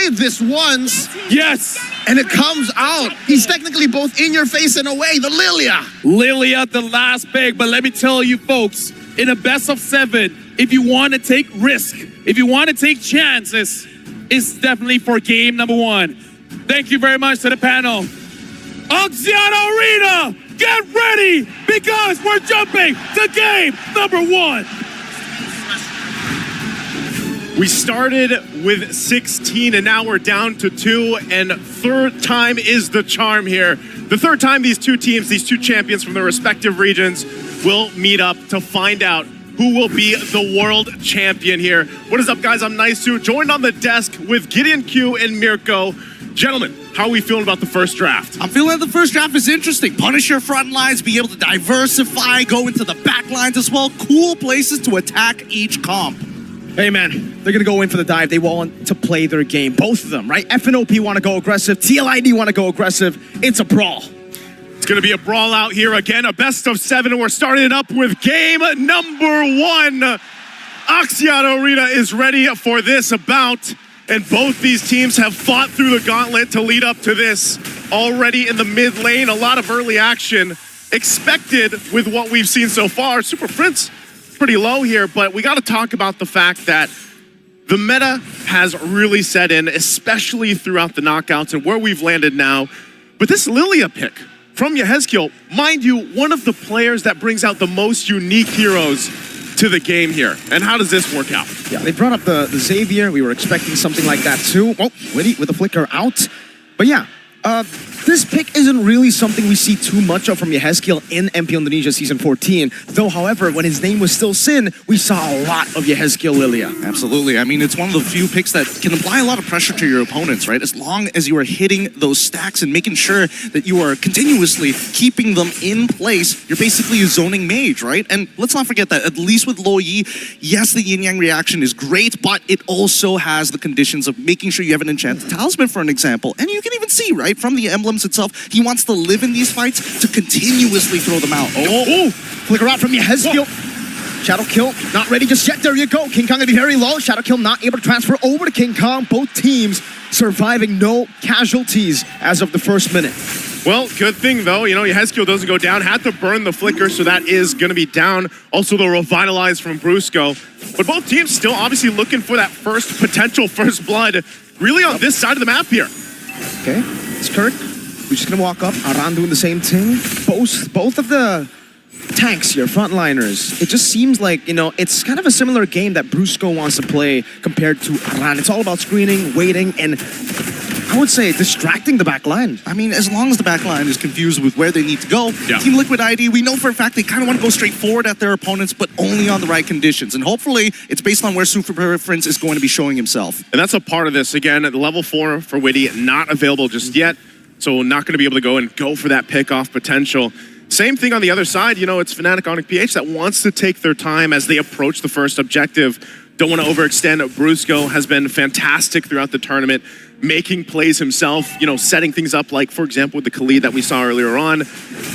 played this once. Yes. And it comes out. He's technically both in your face and away. The Lilia. Lilia, the last pick. But let me tell you, folks, in a best of 7, if you want to take risk, if you want to take chances, it's definitely for game number 1. Thank you very much to the panel. Oxiana Arena, get ready because we're jumping to game number 1. We started with 16 and now we're down to 2, and third time is the charm here. The third time these two teams, these two champions from their respective regions will meet up to find out who will be the world champion here. What is up, guys? I'm Naisu, joined on the desk with Gideon Q and Mirko. Gentlemen, how are we feeling about the first draft? I'm feeling that the first draft is interesting. Punish your front lines, be able to diversify, go into the back lines as well. Cool places to attack each comp. Hey man, they're gonna go in for the dive. They want to play their game, both of them, right? FNOP want to go aggressive, TLID want to go aggressive. It's a brawl. It's gonna be a brawl out here again, a best of 7, and we're starting it up with game number 1. Oxiana Arena is ready for this bout, and both these teams have fought through the gauntlet to lead up to this. Already in the mid lane, a lot of early action expected with what we've seen so far. Super Prince pretty low here, but we got to talk about the fact that the meta has really set in, especially throughout the knockouts and where we've landed now. But this Lilia pick from Yehezkiel, mind you, one of the players that brings out the most unique heroes to the game here. And how does this work out? Yeah, they brought up the Xavier. We were expecting something like that too. Oh, Witty with the flicker out. But yeah, this pick isn't really something we see too much of from Yehezkiel in MP Indonesia Season 14. Though, however, when his name was still Sin, we saw a lot of Yehezkiel Lilia. Absolutely. I mean, it's one of the few picks that can apply a lot of pressure to your opponents, right? As long as you are hitting those stacks and making sure that you are continuously keeping them in place, you're basically a zoning mage, right? And let's not forget that, at least with Lo Yi, yes, the yin-yang reaction is great, but it also has the conditions of making sure you have an enchanted talisman, for an example. And you can even see, right, from the emblems itself, he wants to live in these fights to continuously throw them out. Oh, flicker out from Yehezkiel. Shadow Kill, not ready just yet. There you go. King Kong gonna be very low. Shadow Kill not able to transfer over to King Kong. Both teams surviving, no casualties as of the first minute. Well, good thing though, you know, Yehezkiel doesn't go down, had to burn the flicker, so that is going to be down. Also the revitalize from Brusco. But both teams still obviously looking for that potential first blood, really on this side of the map here. Okay, it's Kirk. We're just gonna walk up. Aran doing the same thing. Both of the tanks here, frontliners. It just seems like, you know, it's kind of a similar game that Brusco wants to play compared to Aran. It's all about screening, waiting, and I would say distracting the back line. I mean, as long as the back line is confused with where they need to go, yeah. Team Liquid ID, we know for a fact they kind of want to go straight forward at their opponents, but only on the right conditions. And hopefully, it's based on where Super Prince is going to be showing himself. And that's a part of this. Again, at level 4 for Witty, not available just yet. So not going to be able to go for that pick-off potential. Same thing on the other side. You know, it's Fnatic Onic PH that wants to take their time as they approach the first objective. Don't want to overextend. Brusco has been fantastic throughout the tournament, making plays himself, you know, setting things up like, for example, with the Khalid that we saw earlier on.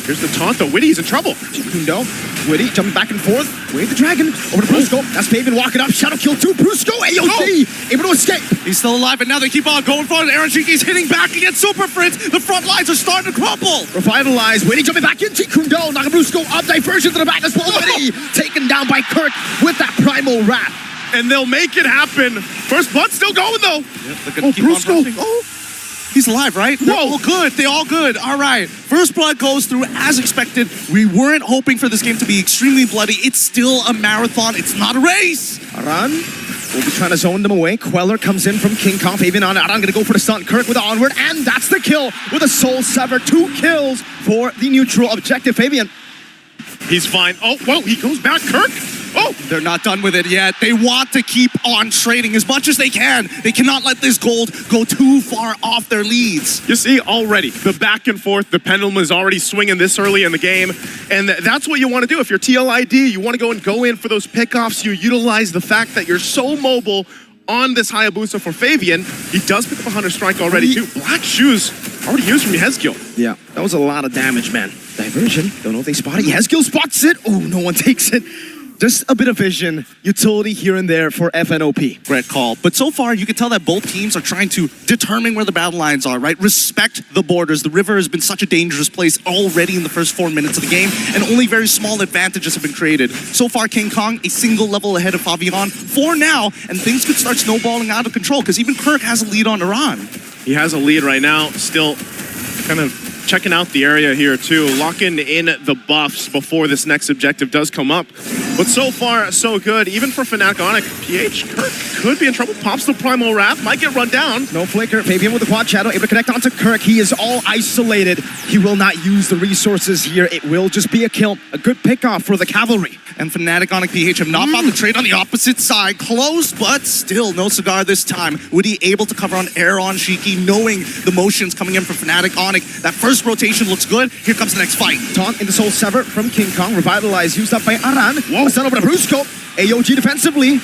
Here's the taunt, though. Witty's in trouble. Kundo, Witty jumping back and forth. Wave the dragon over to Brusco. That's Fabian walking up. Shadow Kill 2. Brusco, AOC, able to escape. He's still alive, and now they keep on going forward. Aaron Shiki's hitting back against Super Prince. The front lines are starting to crumble. Revitalize. Witty jumping back into Kundo. Knocking Brusco up. Diversion to the back as well. Witty taken down by Kirk with that primal wrap. And they'll make it happen. First blood still going, though. Yep, they're gonna keep on rushing. Oh, he's alive, right? They're all good. They're all good. All right. First blood goes through as expected. We weren't hoping for this game to be extremely bloody. It's still a marathon. It's not a race. Aran will be trying to zone them away. Queller comes in from King Kong. Fabian on. Aran gonna go for the stunt. Kirk with the onward, and that's the kill with a soul sever. 2 kills for the neutral objective. Fabian. He's fine. Oh, whoa, he goes back. Kirk. Oh, they're not done with it yet. They want to keep on trading as much as they can. They cannot let this gold go too far off their leads. You see already the back and forth, the pendulum is already swinging this early in the game. And that's what you want to do. If you're TLID, you want to go in for those pickoffs. You utilize the fact that you're so mobile on this Hayabusa for Fabian. He does pick up a Hunter Strike already too. Black Shoes already used from Yehezkiel. Yeah, that was a lot of damage, man. Diversion. Don't know if they spot it. Yehezkiel spots it. Oh, no one takes it. Just a bit of vision, utility here and there for FNOP. Great call. But so far, you can tell that both teams are trying to determine where the battle lines are, right? Respect the borders. The river has been such a dangerous place already in the first 4 minutes of the game, and only very small advantages have been created. So far, King Kong, a single level ahead of Favian for now, and things could start snowballing out of control, because even Kirk has a lead on Iran. He has a lead right now, still kind of checking out the area here too, locking in the buffs before this next objective does come up. But so far, so good. Even for Fnatic Onic, PH, Kirk could be in trouble. Pops the Primal Wrath, might get run down. No flicker, Fabian with the quad shadow, able to connect onto Kirk. He is all isolated. He will not use the resources here. It will just be a kill. A good pickoff for the cavalry. And Fnatic Onic PH have not found the trade on the opposite side. Close, but still no cigar this time. Woody able to cover on air on Shiki, knowing the motions coming in from Fnatic Onic. That first rotation looks good. Here comes the next fight. Taunt in the Soul Sever from King Kong. Revitalize used up by Aran. Whoa, sent over to Brusco. AOG defensively.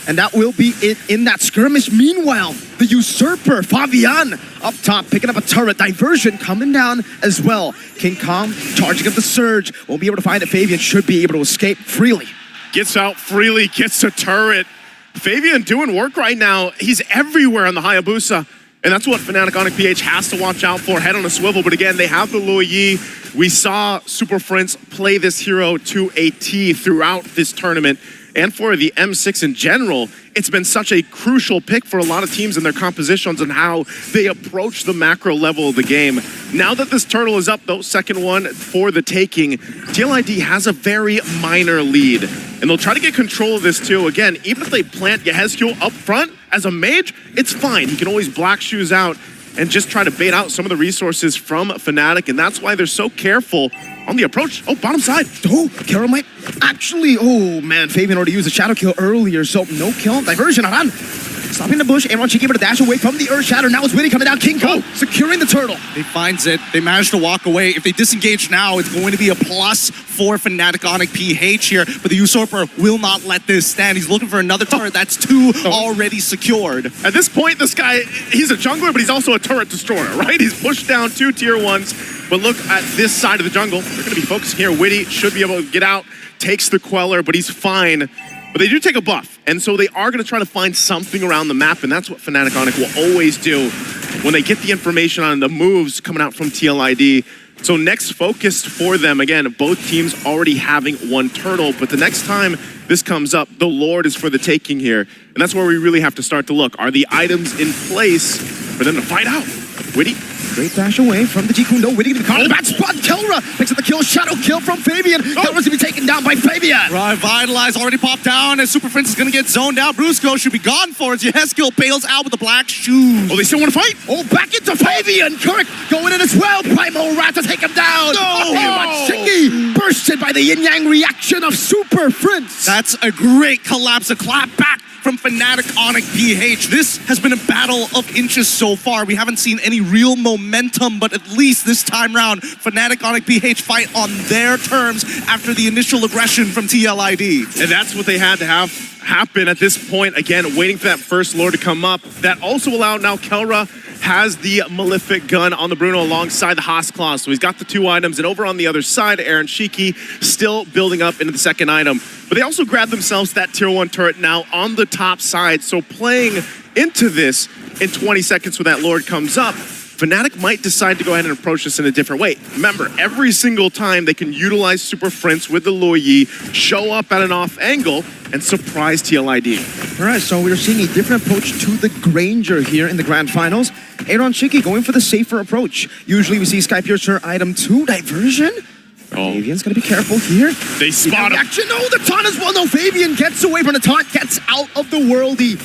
And that will be it in that skirmish. Meanwhile, the Usurper, Favian, up top, picking up a turret. Diversion coming down as well. King Kong charging up the surge. Won't be able to find it. Fabian should be able to escape freely. Gets out freely, gets a turret. Fabian doing work right now. He's everywhere on the Hayabusa. And that's what Fnatic Onic PH has to watch out for. Head on a swivel, but again, they have the Luo Yi. We saw Super Friends play this hero to a T throughout this tournament. And for the M6 in general, it's been such a crucial pick for a lot of teams in their compositions and how they approach the macro level of the game. Now that this turtle is up, though, second one for the taking, TLID has a very minor lead. And they'll try to get control of this too. Again, even if they plant Yehezkiel up front as a mage, it's fine. He can always Black Shoes out and just try to bait out some of the resources from Fnatic, and that's why they're so careful on the approach. Oh, bottom side. Oh, Carol might actually, oh man, Fabian already used a shadow kill earlier, so no kill. Diversion, Aran. Stopping the bush, Aaron Cheeky able to dash away from the Earth Shatter. Now it's Witty coming down. King Kong securing the turtle. He finds it. They managed to walk away. If they disengage now, it's going to be a plus for Fnatic Onic PH here. But the Usurper will not let this stand. He's looking for another turret. That's two already secured. At this point, this guy, he's a jungler, but he's also a turret destroyer, right? He's pushed down 2 tier 1s. But look at this side of the jungle. They're going to be focusing here. Witty should be able to get out, takes the Queller, but he's fine. But they do take a buff, and so they are going to try to find something around the map, and that's what Fnatic Onic will always do when they get the information on the moves coming out from TLID. So next focused for them, again, both teams already having one turtle, but the next time this comes up, the Lord is for the taking here. And that's where we really have to start to look. Are the items in place for them to fight out? Witty. Great dash away from the Jikundo. Witty to the corner. Bad spot. Kelra picks up the kill. Shadow kill from Fabian. Kelra's going to be taken down by Fabian. Revitalize already popped down, and Super Prince is going to get zoned out. Brusco should be gone for it. Yehezkiel bails out with the Black Shoes. Oh, they still want to fight? Oh, back into Fabian. Kirk going in as well. Primal Rat to take him down. No! Shiki bursted by the yin-yang reaction of Super Prince. That's a great collapse. A clap back from Fnatic Onic PH. This has been a battle of inches so far. We haven't seen any real momentum, but at least this time round, Fnatic Onic PH fight on their terms after the initial aggression from TLID. And that's what they had to have happen at this point. Again, waiting for that first Lord to come up. That also allowed now Kelra has the Malefic gun on the Bruno alongside the Haas Claw. So he's got the 2 items. And over on the other side, Aaron Shiki still building up into the second item. But they also grabbed themselves that tier 1 turret now on the top side. So playing into this in 20 seconds when that Lord comes up, Fnatic might decide to go ahead and approach this in a different way. Remember, every single time they can utilize Super Friends with the Luo Yi, show up at an off angle, and surprise TLID. All right, so we're seeing a different approach to the Granger here in the Grand Finals. Aaron Shiki going for the safer approach. Usually we see Skypiercer item 2, Diversion. Fabian's gonna be careful here. They spot him. Action, no, the taunt as well. No, Fabian gets away from the taunt, gets out of the worldy.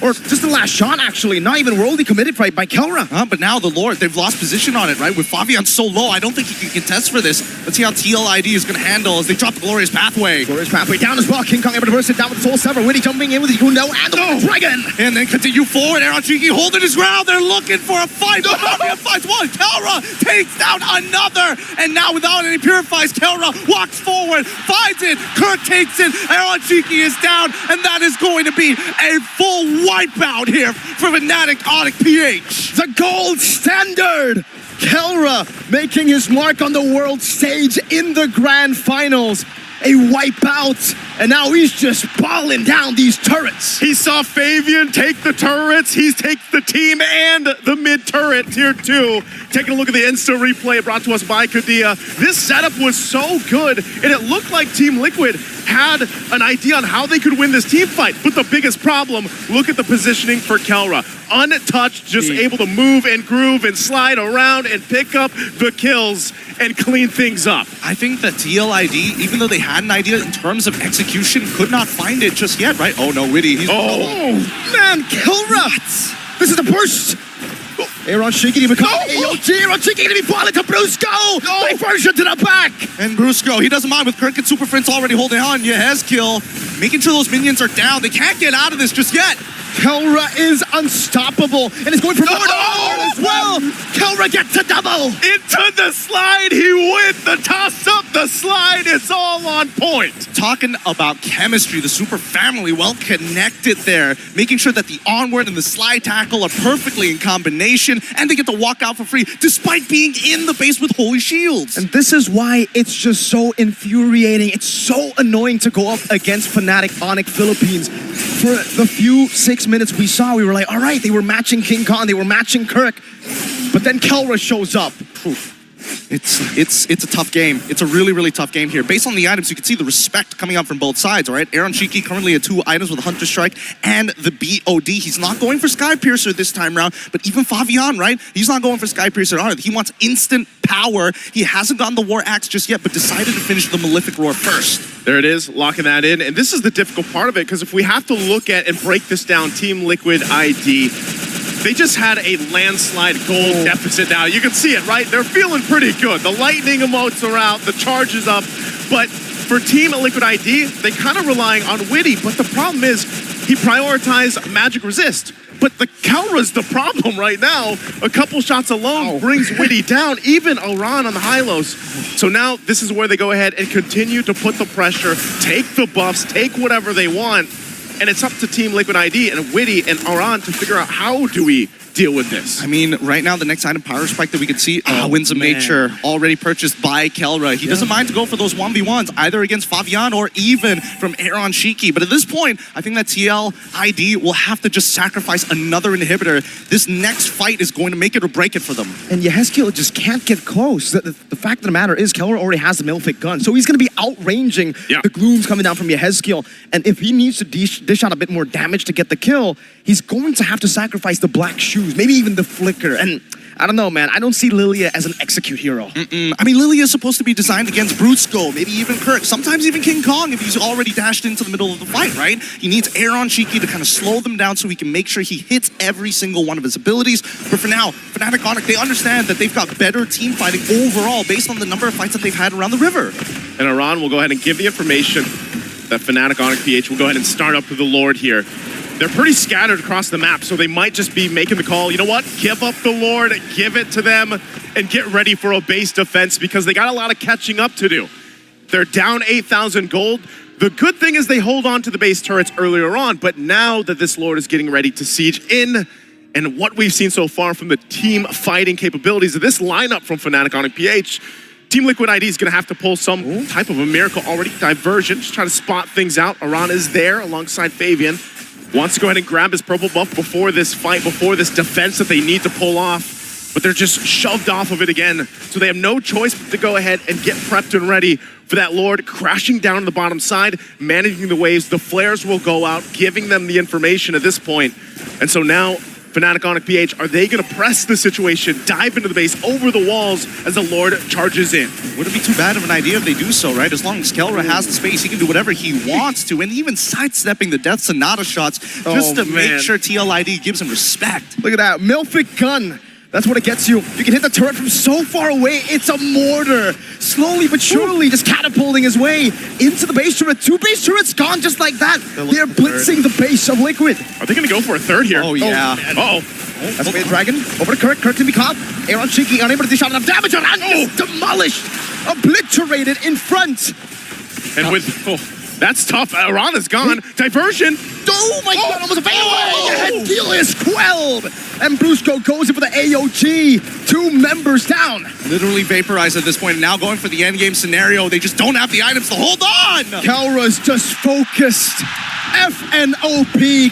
Or just the last shot, actually. Not even worldy committed right by Kelra. But now the Lord, they've lost position on it, right? With Favian so low, I don't think he can contest for this. Let's see how TLID is going to handle as they drop the Glorious Pathway. Glorious Pathway down as well. King Kong able to burst it down with the Soul Sever. Witty jumping in with the Kundo and the Dragon. And then continue forward. Aaron Cheeky holding his ground. They're looking for a fight. Favian fights one. Kelra takes down another. And now without any purifies, Kelra walks forward, finds it. Kirk takes it. Aaron Cheeky is down. And that is going to be a full wipeout here for Fnatic Onic PH. The gold standard. Kelra making his mark on the world stage in the Grand Finals. a wipeout, and now he's just balling down these turrets. He saw Fabian take the turrets. He takes the team and the mid turret, tier 2. Taking a look at the Insta replay brought to us by Kadia. This setup was so good, and it looked like Team Liquid had an idea on how they could win this team fight. But the biggest problem, look at the positioning for Kelra. Untouched, just able to move and groove and slide around and pick up the kills and clean things up. I think that TLID, even though they had an idea in terms of execution, could not find it just yet, right? Oh no, Witty. Man, Kelra! This is the burst! Aaron Shiki to become AOG. Aaron Shiki gonna be balling to Brusco! Diversion to the back! And Brusco, he doesn't mind with Kirk and Super Prince already holding on. Kill, making sure those minions are down. They can't get out of this just yet. Kelra is unstoppable, and it's going for more as well. Kelra gets a double. Into the slide, he went. The toss up, the slide, it's all on point. Talking about chemistry, the Super family well connected there, making sure that the onward and the slide tackle are perfectly in combination, and they get to walk out for free despite being in the base with holy shields. And this is why it's just so infuriating. It's so annoying to go up against Fnatic Onic Philippines. For the few 6 minutes we saw, we were like, all right, they were matching King Kong, they were matching Kirk, but then Kelra shows up. It's a tough game. It's a really, really tough game here. Based on the items, you can see the respect coming out from both sides, all right? Aaron Shiki currently at 2 items with Hunter Strike and the BOD. He's not going for Sky Piercer this time around, but even Fabian, right? He's not going for Sky Piercer on it. He wants instant power. He hasn't gotten the War Axe just yet, but decided to finish the Malefic Roar first. There it is, locking that in. And this is the difficult part of it, because if we have to look at and break this down, Team Liquid ID, they just had a landslide gold deficit now. You can see it, right? They're feeling pretty good. The lightning emotes are out, the charge is up. But for Team Liquid ID, they kind of relying on Witty. But the problem is, he prioritized Magic Resist. But the Kelra's the problem right now. A couple shots alone brings Witty down, even Aran on the high-lows. So now this is where they go ahead and continue to put the pressure, take the buffs, take whatever they want. And it's up to Team Liquid ID and Witty and Aran to figure out how do we deal with this. I mean, right now, the next item, Power Spike, that we can see, Winds of Nature, already purchased by Kelra. He doesn't mind to go for those 1v1s, either against Fabian or even from Aaron Shiki. But at this point, I think that TLID will have to just sacrifice another inhibitor. This next fight is going to make it or break it for them. And Yehezkiel just can't get close. The fact of the matter is, Kelra already has the Malefic gun, so he's going to be outranging the glooms coming down from Yehezkiel. And if he needs to dish out a bit more damage to get the kill, he's going to have to sacrifice the black shoes, maybe even the flicker. And I don't know, man. I don't see Lilia as an execute hero. I mean, Lilia is supposed to be designed against Brusco, maybe even Kirk, sometimes even King Kong if he's already dashed into the middle of the fight, right? He needs Aaron Shiki to kind of slow them down so he can make sure he hits every single one of his abilities. But for now, Fnatic Onic, they understand that they've got better team fighting overall based on the number of fights that they've had around the river. And Aran will go ahead and give the information that Fnatic Onic PH will go ahead and start up with the Lord here. They're pretty scattered across the map, so they might just be making the call, you know what, give up the Lord, give it to them, and get ready for a base defense because they got a lot of catching up to do. They're down 8,000 gold. The good thing is they hold on to the base turrets earlier on, but now that this Lord is getting ready to siege in, and what we've seen so far from the team fighting capabilities of this lineup from Fnatic Onic PH, Team Liquid ID is going to have to pull some type of a miracle already. Diversion, just trying to spot things out. Aran is there alongside Fabian. Wants to go ahead and grab his purple buff before this fight, before this defense that they need to pull off. But they're just shoved off of it again. So they have no choice but to go ahead and get prepped and ready for that Lord crashing down on the bottom side, managing the waves. The flares will go out, giving them the information at this point. And so now, Fnatic Onic PH, are they going to press the situation, dive into the base, over the walls as the Lord charges in? Wouldn't be too bad of an idea if they do so, right? As long as Kelra has the space, he can do whatever he wants to, and even sidestepping the Death Sonata shots just to make sure TLID gives him respect. Look at that, Malefic gun. That's what it gets you. You can hit the turret from so far away. It's a mortar. Slowly but surely just catapulting his way into the base turret. 2 base turrets gone just like that. They're blitzing the base of Liquid. Are they going to go for a third here? Oh, yeah. That's a dragon. Over to Kirk. Kirk can be caught. Aaron Shiki unable to dish out enough damage. Aran just demolished. Obliterated in front. And with... that's tough. Aran is gone. Diversion. Oh my God, almost a fadeaway. battle is quelled, and Brusco goes in for the AOG. 2 members down. Literally vaporized at this point, and now going for the endgame scenario. They just don't have the items to hold on. Kelra's just focused. FNOP